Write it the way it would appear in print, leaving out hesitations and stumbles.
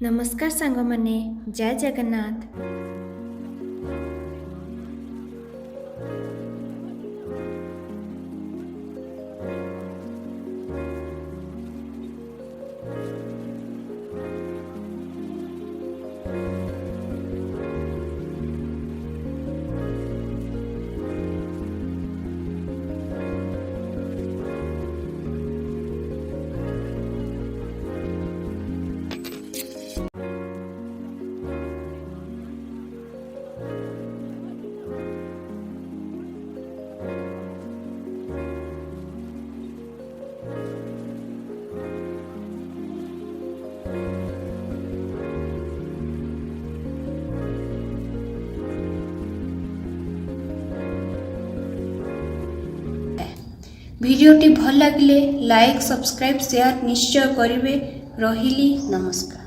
नमस्कार सांग माने जय जगन्नाथ। भिडियोटी भल लगे लाइक सब्सक्राइब शेयर निश्चय करेंगे। रहिली नमस्कार।